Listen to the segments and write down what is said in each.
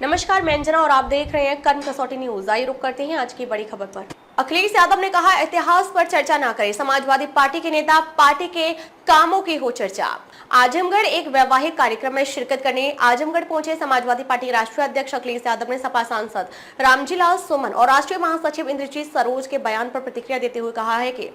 नमस्कार, मैं अंजना और आप देख रहे हैं कर्म कसौटी न्यूज। आइए रुक करते हैं आज की बड़ी खबर पर। अखिलेश यादव ने कहा, इतिहास पर चर्चा ना करें। समाजवादी पार्टी के नेता, पार्टी के कामों की हो चर्चा। आजमगढ़ एक वैवाहिक कार्यक्रम में शिरकत करने आजमगढ़ पहुंचे समाजवादी पार्टी के राष्ट्रीय अध्यक्ष अखिलेश यादव ने सपा सांसद रामजीलाल सुमन और राष्ट्रीय महासचिव इंद्रजीत सरोज के बयान पर प्रतिक्रिया देते हुए कहा है कि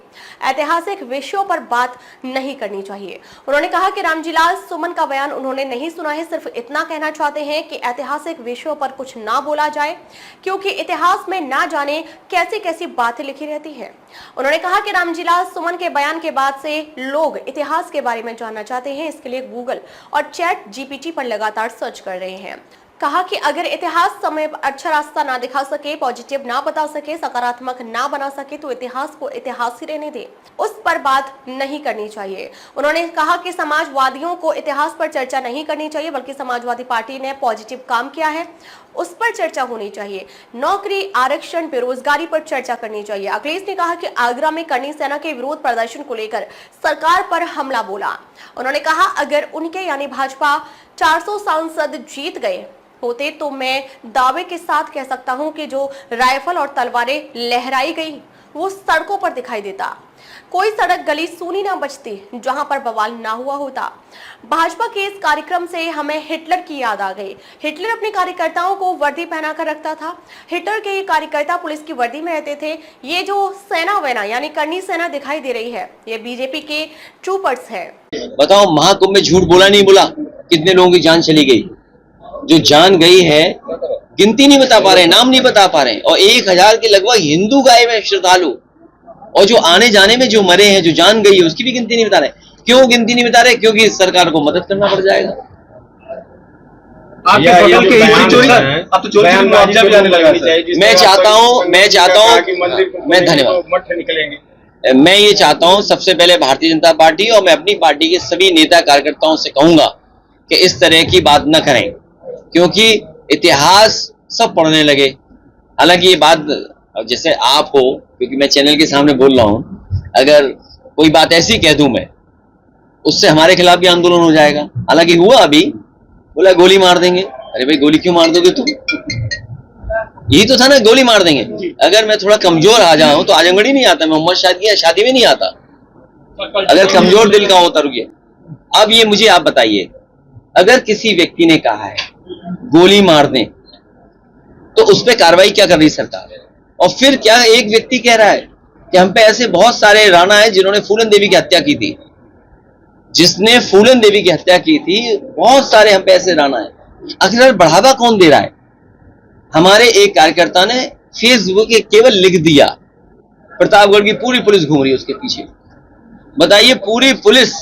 ऐतिहासिक विषयों पर बात नहीं करनी चाहिए। उन्होंने कहा कि रामजीलाल सुमन का बयान उन्होंने नहीं सुना है, सिर्फ इतना कहना चाहते हैं कि ऐतिहासिक विषयों पर कुछ ना बोला जाए, क्योंकि इतिहास में ना जाने कैसी कैसी बातें लिखी रहती है। उन्होंने कहा कि रामजीलाल सुमन के बयान के बाद से लोग इतिहास के बारे में जानना चाहते हैं, इसके लिए गूगल और चैट जीपीटी पर लगातार सर्च कर रहे हैं। कहा कि अगर इतिहास समय पर अच्छा रास्ता ना दिखा सके, पॉजिटिव ना बता सके, सकारात्मक ना बना सके तो इतिहास को इतिहास ही रहने दे, उस पर बात नहीं करनी चाहिए। उन्होंने कहा कि समाजवादियों को इतिहास पर चर्चा नहीं करनी चाहिए, बल्कि समाजवादी पार्टी ने पॉजिटिव काम किया है उस पर चर्चा होनी चाहिए। नौकरी, आरक्षण, बेरोजगारी पर चर्चा करनी चाहिए। अखिलेश ने कहा कि आगरा में करनी सेना के विरोध प्रदर्शन को लेकर सरकार पर हमला बोला। उन्होंने कहा, अगर उनके यानी भाजपा 400 सांसद जीत गए होते तो मैं दावे के साथ कह सकता हूं कि जो राइफल और तलवारें लहराई गई वो सड़कों पर दिखाई देता। कोई सड़क गली सूनी ना बचती जहां पर बवाल ना हुआ होता। भाजपा के इस कार्यक्रम से हमें हिटलर की याद आ गई। हिटलर अपने कार्यकर्ताओं को वर्दी पहनाकर रखता था। हिटलर के ये कार्यकर्ता पुलिस की वर्दी में रहते थे। ये जो सेना वेना यानी करनी सेना दिखाई दे रही है, ये बीजेपी के ट्रूपर्स है। बताओ, महाकुंभ में झूठ बोला नहीं बोला? कितने लोगों की जान चली गई? जो जान गई है गिनती नहीं बता पा रहे, नाम नहीं बता पा रहे। और 1000 के लगभग हिंदू गए में श्रद्धालु, और जो आने जाने में जो मरे हैं, जो जान गई है, उसकी भी गिनती नहीं बता रहे। क्यों गिनती नहीं बता रहे? क्योंकि सरकार को मदद करना पड़ जाएगा। मैं ये चाहता हूं सबसे पहले भारतीय जनता पार्टी और मैं अपनी पार्टी के सभी नेता कार्यकर्ताओं से कहूंगा कि इस तरह की बात न करें, क्योंकि इतिहास सब पढ़ने लगे। हालांकि ये बात जैसे आप हो, क्योंकि मैं चैनल के सामने बोल रहा हूं, अगर कोई बात ऐसी कह दूं मैं, उससे हमारे खिलाफ भी आंदोलन हो जाएगा। हालांकि हुआ अभी, बोला गोली मार देंगे। अरे भाई, गोली क्यों मार दोगे तुम? यही तो था ना, गोली मार देंगे। अगर मैं थोड़ा कमजोर आ जाऊं तो आजमगढ़ ही नहीं आता, मैं मोहम्मद शादी में नहीं आता अगर कमजोर दिल का होता। रुकिए, अब ये मुझे आप बताइए, अगर किसी व्यक्ति ने कहा है गोली मार दें तो उस पर कार्रवाई क्या कर रही सरकार? और फिर क्या एक व्यक्ति कह रहा है कि हम पे ऐसे बहुत सारे राणा है जिन्होंने फूलन देवी की हत्या की थी, जिसने फूलन देवी की हत्या की थी, बहुत सारे हम पे ऐसे राणा है। आखिर बढ़ावा कौन दे रहा है? हमारे एक कार्यकर्ता ने फेसबुक पे केवल लिख दिया, प्रतापगढ़ की पूरी पुलिस घूम रही है उसके पीछे। बताइए, पूरी पुलिस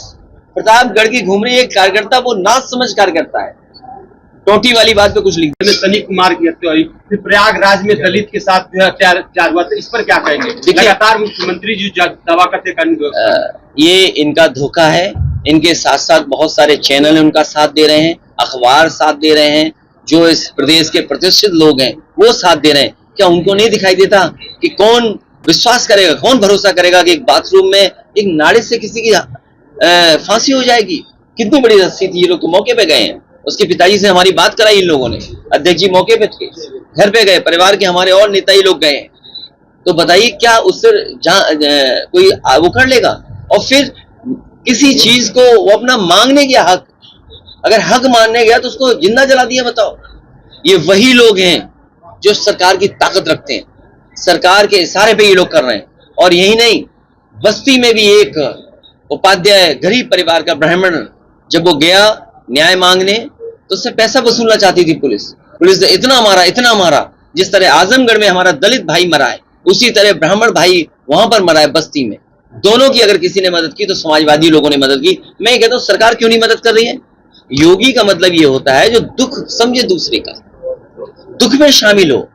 प्रतापगढ़ की घूम रही है, एक कार्यकर्ता वो ना समझ कार्यकर्ता है, टोटी वाली बात पे कुछ लिख दिया। तनिक कुमार की हत्या हुई, फिर प्रयागराज में दलित के साथ अत्याचार हुआ, तो इस पर क्या कहेंगे? लगातार मुख्यमंत्री जी दावा करते ये इनका धोखा है। इनके साथ साथ बहुत सारे चैनल उनका साथ दे रहे हैं, अखबार साथ दे रहे हैं, जो इस प्रदेश के प्रतिष्ठित लोग हैं वो साथ दे रहे हैं। क्या उनको नहीं दिखाई देता कि कौन विश्वास करेगा, कौन भरोसा करेगा कि एक बाथरूम में एक नाले से किसी की फांसी हो जाएगी? कितनी बड़ी रस्सी थी। ये लोग तो मौके पे गए हैं, उसके पिताजी से हमारी बात कराई इन लोगों ने, अध्यक्ष जी मौके पे थे, घर पे गए, परिवार के हमारे और नेता ही लोग गए। तो बताइए, क्या उससे कोई वो कर लेगा? और फिर किसी चीज को वो अपना मांगने का हक, अगर हक मानने गया तो उसको जिंदा जला दिया। बताओ, ये वही लोग हैं जो सरकार की ताकत रखते हैं, सरकार के इशारे पे ये लोग कर रहे हैं। और यही नहीं, बस्ती में भी एक उपाध्याय गरीब परिवार का ब्राह्मण, जब वो गया न्याय मांगने तो उससे पैसा वसूलना चाहती थी पुलिस ने इतना मारा। जिस तरह आजमगढ़ में हमारा दलित भाई मरा है, उसी तरह ब्राह्मण भाई वहां पर मरा है बस्ती में। दोनों की अगर किसी ने मदद की तो समाजवादी लोगों ने मदद की। मैं ये कहता हूं, सरकार क्यों नहीं मदद कर रही है? योगी का मतलब ये होता है जो दुख समझे, दूसरे का दुख में शामिल हो,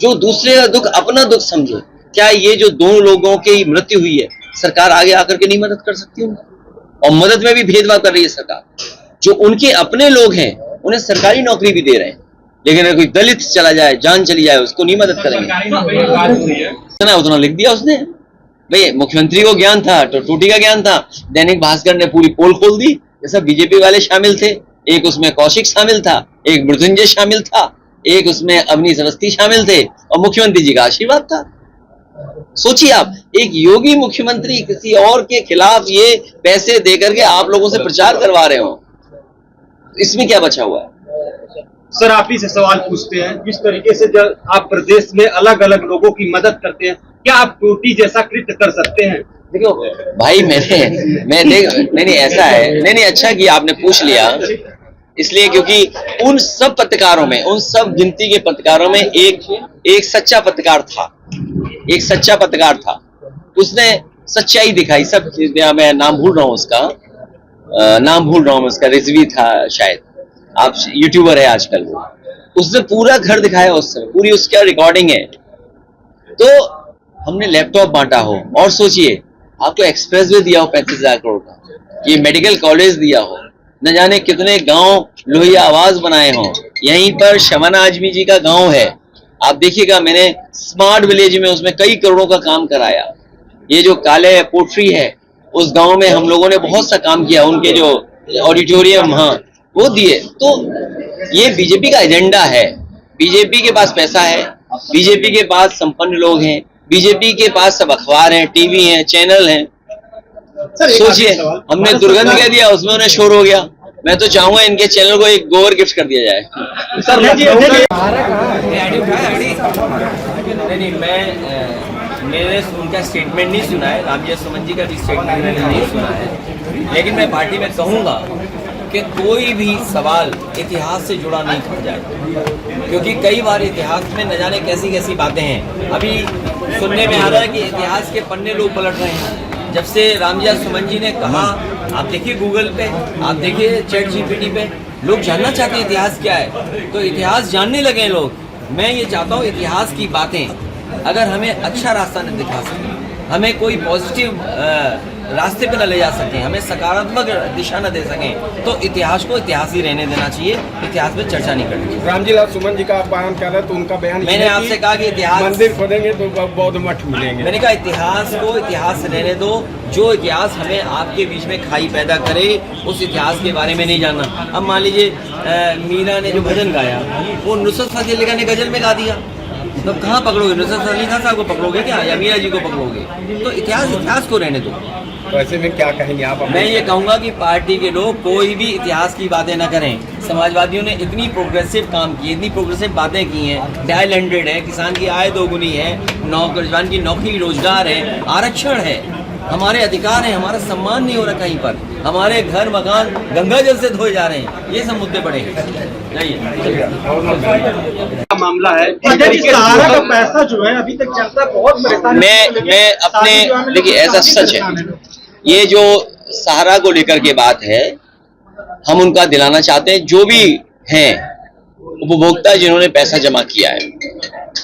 जो दूसरे का दुख अपना दुख समझे। क्या ये जो दोनों लोगों की मृत्यु हुई है, सरकार आगे आकर के नहीं मदद कर सकती उनकी? और मदद में भी भेदभाव कर रही है सरकार। जो उनके अपने लोग हैं उन्हें सरकारी नौकरी भी दे रहे हैं, लेकिन अगर कोई दलित चला जाए, जान चली जाए, उसको नहीं मदद करेंगे। उतना लिख दिया उसने। भाई, मुख्यमंत्री को ज्ञान था तो टूटी का ज्ञान था। दैनिक भास्कर ने पूरी पोल खोल दी, जैसा बीजेपी वाले शामिल थे, एक उसमें कौशिक शामिल था, एक मृत्युंजय शामिल था, एक उसमें अवनीश अवस्थी शामिल थे और मुख्यमंत्री जी का आशीर्वाद था। सोचिए आप, एक योगी मुख्यमंत्री किसी और के खिलाफ ये पैसे देकर के आप लोगों से प्रचार करवा रहे हो, इसमें क्या बचा हुआ है? सर आप ही से सवाल पूछते हैं, जिस तरीके से जब आप प्रदेश में अलग अलग लोगों की मदद करते हैं, क्या आप टोटी जैसा कृत्य कर सकते हैं? देखो भाई, नहीं ऐसा है, नहीं अच्छा किया आपने पूछ लिया, इसलिए क्योंकि उन सब पत्रकारों में, उन सब गिनती के पत्रकारों में एक सच्चा पत्रकार था, उसने सच्चाई दिखाई। सब मैं नाम भूल रहा हूँ उसका, रिजवी था शायद, आप यूट्यूबर है आजकल वो, उसने पूरा घर दिखाया उस समय, पूरी उसका रिकॉर्डिंग है। तो हमने लैपटॉप बांटा हो, और सोचिए आपको एक्सप्रेसवे दिया हो 35,000 करोड़ का, ये मेडिकल कॉलेज दिया हो, न जाने कितने गांव लोहिया आवाज बनाए हों। यहीं पर शबाना आजमी जी का गांव है, आप देखिएगा, मैंने स्मार्ट विलेज में उसमें कई करोड़ों का काम कराया। ये जो काले पोट्री है, उस गांव में हम लोगों ने बहुत सा काम किया, उनके जो ऑडिटोरियम वो दिए। तो ये बीजेपी का एजेंडा है, बीजेपी के पास पैसा है, बीजेपी के पास संपन्न लोग हैं, बीजेपी के पास सब अखबार हैं, टीवी हैं, चैनल हैं। सोचिए, हमने दुर्गंध कह दिया, उसमें उन्हें शोर हो गया। मैं तो चाहूंगा इनके चैनल को एक गोबर गिफ्ट कर दिया जाए। सर नहीं, मैंने उनका स्टेटमेंट नहीं सुना है, रामजय सुमन जी का भी स्टेटमेंट मैंने नहीं सुना है, लेकिन मैं पार्टी में कहूँगा कि कोई भी सवाल इतिहास से जुड़ा नहीं कर जाए, क्योंकि कई बार इतिहास में न जाने कैसी कैसी बातें हैं। अभी सुनने में आ रहा है कि इतिहास के पन्ने लोग पलट रहे हैं। जब से रामजय सुमन जी ने कहा, आप देखिए गूगल पे, आप देखिए चैट जीपीटी पे, लोग जानना चाहते हैं इतिहास क्या है, तो इतिहास जानने लगे लोग। मैं ये चाहता हूँ इतिहास की बातें अगर हमें अच्छा रास्ता न दिखा सकें, हमें कोई पॉजिटिव रास्ते पे न ले जा सकें, हमें सकारात्मक दिशा न दे सकें, तो इतिहास को इतिहास ही रहने देना चाहिए, इतिहास में चर्चा नहीं करनी चाहिए। रामजी लाल सुमन जी का आप बयान कर रहे हैं, तो उनका बयान मैंने आपसे कहा कि इतिहास, मंदिर खोदेंगे तो बौद्ध मठ मिलेंगे। मैंने कहा इतिहास को इतिहास रहने दो, जो इतिहास हमें आपके बीच में खाई पैदा करे, उस इतिहास के बारे में नहीं जानना। अब मान लीजिए मीरा ने जो भजन गाया, वो नुसरत फतेह अली खान ने गजल में गा दिया, तो कहाँ पकड़ोगे? नुसरत अली खान साहब को पकड़ोगे क्या, या मीरा जी को पकड़ोगे? तो इतिहास को रहने दो। तो ऐसे में क्या कहेंगे आप? मैं ये कहूँगा कि पार्टी के लोग कोई भी इतिहास की बातें ना करें। समाजवादियों ने इतनी प्रोग्रेसिव काम की, इतनी प्रोग्रेसिव बातें की हैं, डायल 100 है, किसान की आय दोगुनी है, नौजवान की नौकरी रोजगार है, आरक्षण है, हमारे अधिकार हैं, हमारा सम्मान नहीं हो रहा कहीं पर, हमारे घर मकान गंगा जल से धोए जा रहे हैं, ये सब मुद्दे बड़े हैं। मामला है, सहारा का पैसा जो है अभी तक चलता है, बहुत परेशानी। मैं अपने, देखिए ऐसा सच है, ये जो सहारा को लेकर के बात है, हम उनका दिलाना चाहते हैं, जो भी हैं उपभोक्ता जिन्होंने पैसा जमा किया है,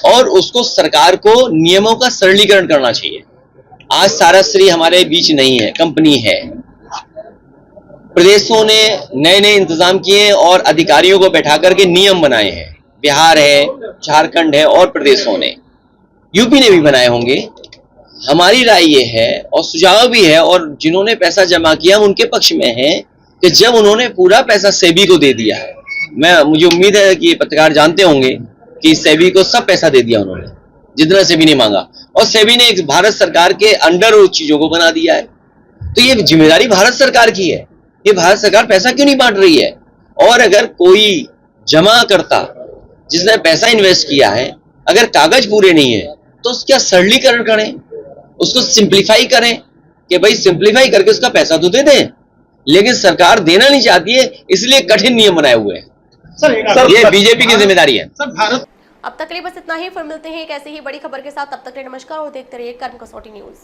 और उसको सरकार को नियमों का सरलीकरण करना चाहिए। आज साराश्री हमारे बीच नहीं है, कंपनी है, प्रदेशों ने नए नए इंतजाम किए हैं और अधिकारियों को बैठा करके नियम बनाए हैं। बिहार है, झारखंड है और प्रदेशों ने, यूपी ने भी बनाए होंगे। हमारी राय ये है और सुझाव भी है, और जिन्होंने पैसा जमा किया उनके पक्ष में है कि जब उन्होंने पूरा पैसा सेबी को दे दिया है, मुझे उम्मीद है कि पत्रकार जानते होंगे कि सेबी को सब पैसा दे दिया उन्होंने, जितना सेबी ने मांगा, और सेबी ने एक भारत सरकार के अंडर उस चीजों को बना दिया है। तो ये जिम्मेदारी भारत सरकार की है, ये भारत सरकार पैसा क्यों नहीं बांट रही है? और अगर कोई जमा करता जिसने पैसा इन्वेस्ट किया है, अगर कागज पूरे नहीं है, तो उसका सरलीकरण करें, उसको सिंप्लीफाई करें, कि भाई सिंप्लीफाई करके उसका पैसा तो दे दें। लेकिन सरकार देना नहीं चाहती है, इसलिए कठिन नियम बनाए हुए हैं। ये बीजेपी की जिम्मेदारी है। अब तक के लिए बस इतना ही, फिर मिलते हैं एक ऐसी ही बड़ी खबर के साथ। तब तक के लिए नमस्कार और देखते रहिए कर्म कसौटी न्यूज।